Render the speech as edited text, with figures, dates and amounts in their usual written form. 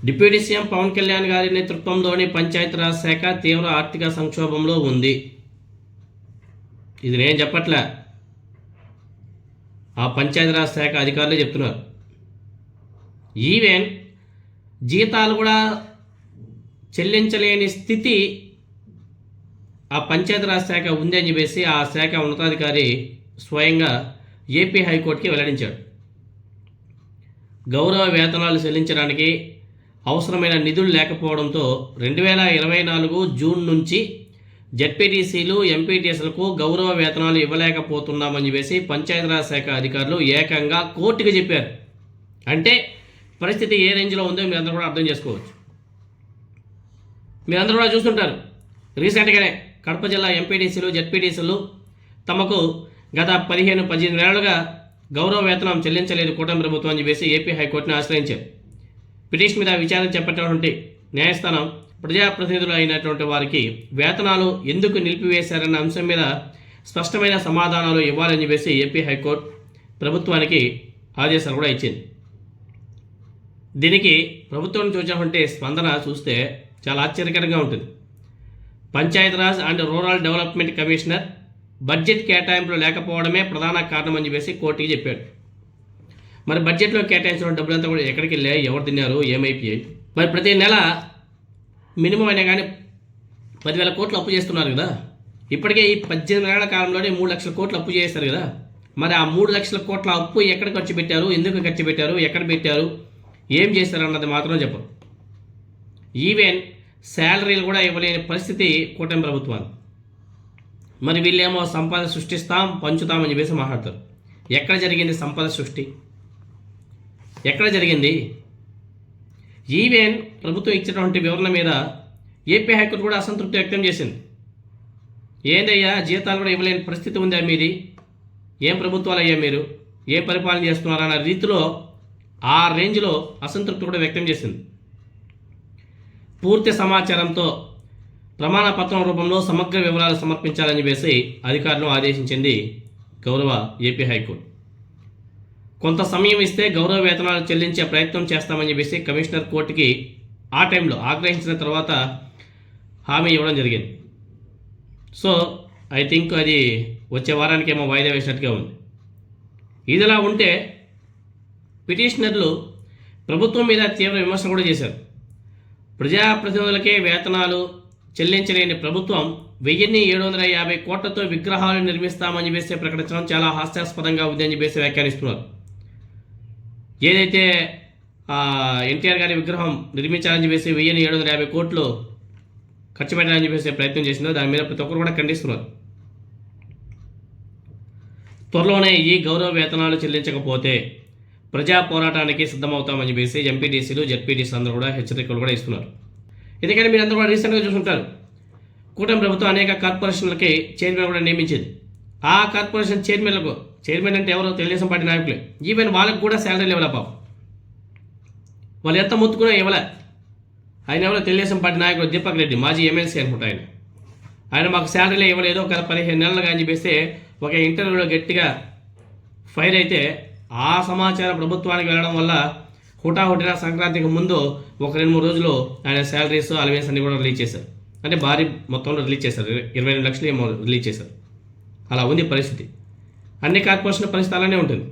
Deputy CM Pawan Kalyan గారి నేతృత్వంలోని పంచాయతీరాజ్ శాఖ తీవ్ర ఆర్థిక సంక్షోభంలో ఉంది. ఇది నేను చెప్పట్లే, ఆ పంచాయతీరాజ్ శాఖ అధికారులే చెప్తున్నారు. ఈవెన్ జీతాలు కూడా చెల్లించలేని స్థితి ఆ పంచాయతీరాజ్ శాఖ ఉంది అని చెప్పేసి ఆ శాఖ ఉన్నతాధికారి స్వయంగా ఏపీ హైకోర్టుకి వెల్లడించాడు. గౌరవ వేతనాలు చెల్లించడానికి అవసరమైన నిధులు లేకపోవడంతో 2024 జూన్ నుంచి జెడ్పీటీసీలు ఎంపీటీసీలకు గౌరవ వేతనాలు ఇవ్వలేకపోతున్నామని చెప్పేసి పంచాయతీరాజ్ శాఖ అధికారులు ఏకంగా కోర్టుకు చెప్పారు. అంటే పరిస్థితి ఏ రేంజ్లో ఉందో మీరందరూ కూడా అర్థం చేసుకోవచ్చు. మీరందరూ కూడా చూస్తుంటారు, రీసెంట్గానే కడప జిల్లా ఎంపీటీసీలు జెడ్పీటీసీలు తమకు గత 15-18 ఏళ్లుగా గౌరవ వేతనం చెల్లించలేదు కూటమి ప్రభుత్వం అని చెప్పేసి ఏపీ హైకోర్టుని ఆశ్రయించారు. పిటిషన్ మీద విచారణ చేపట్టినటువంటి న్యాయస్థానం ప్రజాప్రతినిధులు అయినటువంటి వారికి వేతనాలు ఎందుకు నిలిపివేశారన్న అంశం మీద స్పష్టమైన సమాధానాలు ఇవ్వాలని చెప్పేసి ఏపీ హైకోర్టు ప్రభుత్వానికి ఆదేశాలు కూడా ఇచ్చింది. దీనికి ప్రభుత్వం నుంచి వచ్చినటువంటి స్పందన చూస్తే చాలా ఆశ్చర్యకరంగా ఉంటుంది. Panchayati Raj and rural development commissioner budget కేటాయింపులు లేకపోవడమే ప్రధాన కారణం అని చెప్పేసి కోర్టుకి చెప్పాడు. మరి బడ్జెట్లో కేటాయించిన డబ్బులంతా కూడా ఎక్కడికి వెళ్ళాయి, ఎవరు తిన్నారు, ఏమైపోయాయి? మరి ప్రతి నెల మినిమం అయినా కానీ 10,000 కోట్లు అప్పు చేస్తున్నారు కదా. ఇప్పటికే ఈ 18 ఏళ్ల కాలంలోనే 3 లక్షల కోట్లు అప్పు చేస్తారు కదా. మరి ఆ 3 లక్షల కోట్ల అప్పు ఎక్కడ ఖర్చు పెట్టారు, ఎందుకు ఖర్చు పెట్టారు, ఎక్కడ పెట్టారు, ఏం చేశారు అన్నది మాత్రం చెప్పరు. ఈవెన్ శాలరీలు కూడా ఇవ్వలేని పరిస్థితి కూటమి ప్రభుత్వాలు. మరి వీళ్ళేమో సంపద సృష్టిస్తాం, పంచుతామని చెప్పేసి మాట్లాడతారు. ఎక్కడ జరిగింది సంపద సృష్టి? ఎక్కడ జరిగింది? ఈవెన్ ప్రభుత్వం ఇచ్చినటువంటి వివరణ మీద ఏపీ హైకోర్టు కూడా అసంతృప్తి వ్యక్తం చేసింది. ఏందయ్యా, జీతాలు కూడా ఇవ్వలేని పరిస్థితి ఉందా మీది? ఏం ప్రభుత్వాలు అయ్యా మీరు, ఏం పరిపాలన చేస్తున్నారన్న రీతిలో ఆ రేంజ్లో అసంతృప్తి కూడా వ్యక్తం చేసింది. పూర్తి సమాచారంతో ప్రమాణ పత్రం రూపంలో సమగ్ర వివరాలు సమర్పించాలని చెప్పేసి అధికారులను ఆదేశించింది గౌరవ ఏపీ హైకోర్టు. కొంత సమయం ఇస్తే గౌరవ వేతనాలు చెల్లించే ప్రయత్నం చేస్తామని చెప్పేసి కమిషనర్ కోర్టుకి ఆ టైంలో ఆగ్రహించిన తర్వాత హామీ ఇవ్వడం జరిగింది. సో ఐ థింక్ అది వచ్చే వారానికి ఏమో వాయిదా వేసినట్టుగా ఉంది. ఇదిలా ఉంటే పిటిషనర్లు ప్రభుత్వం మీద తీవ్ర విమర్శలు కూడా చేశారు. ప్రజాప్రతినిధులకే వేతనాలు చెల్లించలేని ప్రభుత్వం 1,750 కోట్లతో విగ్రహాలు నిర్మిస్తామని చెప్పేసి ప్రకటించడం చాలా హాస్యాస్పదంగా ఉంది అని చెప్పేసి వ్యాఖ్యానిస్తున్నారు. ఏదైతే ఎన్టీఆర్ గారి విగ్రహం నిర్మించాలని చెప్పేసి 1,750 కోట్లు ఖర్చు పెట్టాలని చెప్పేసి ప్రయత్నం చేసిందో దాని మీద ప్రతి ఒక్కరు కూడా ఖండిస్తున్నారు. త్వరలోనే ఈ గౌరవ వేతనాలు చెల్లించకపోతే ప్రజా పోరాటానికి సిద్ధమవుతామని చెప్పేసి ఎంపీటీసీలు జెడ్పీటీసీ అందరూ కూడా హెచ్చరికలు కూడా ఇస్తున్నారు. ఎందుకంటే మీరు అందరూ కూడా రీసెంట్గా చూసుంటారు, కూటమి ప్రభుత్వం అనేక కార్పొరేషన్లకి చైర్మన్ కూడా నియమించింది. ఆ కార్పొరేషన్ చైర్మన్ అంటే ఎవరో తెలుగుదేశం పార్టీ నాయకులే. ఈవెన్ వాళ్ళకి కూడా శాలరీలు ఇవ్వలే పాపం. వాళ్ళు ఎంత మొత్తుకున్నా ఇవ్వలే. ఆయన ఎవరో తెలుగుదేశం పార్టీ నాయకుడు దీపక్ రెడ్డి, మాజీ ఎమ్మెల్సీ అనుకుంటా ఆయన మాకు శాలరీలే ఇవ్వలేదు, ఒక 15 నెలలుగా అని చెప్పేసి ఒక ఇంటర్వ్యూలో గట్టిగా ఫైర్ అయితే ఆ సమాచారం ప్రభుత్వానికి వెళ్ళడం వల్ల హుటాహుటిన సంక్రాంతికి ముందు ఒక 2-3 రోజులు ఆయన శాలరీస్ అలవెన్స్ అన్ని కూడా రిలీజ్ చేశారు. అంటే భారీ మొత్తంలో రిలీజ్ చేశారు, 22 లక్షలు ఏమో రిలీజ్ చేశారు. అలా ఉంది పరిస్థితి. అన్ని కార్పొరేషన్ పరిస్థితి అలానే ఉంటుంది.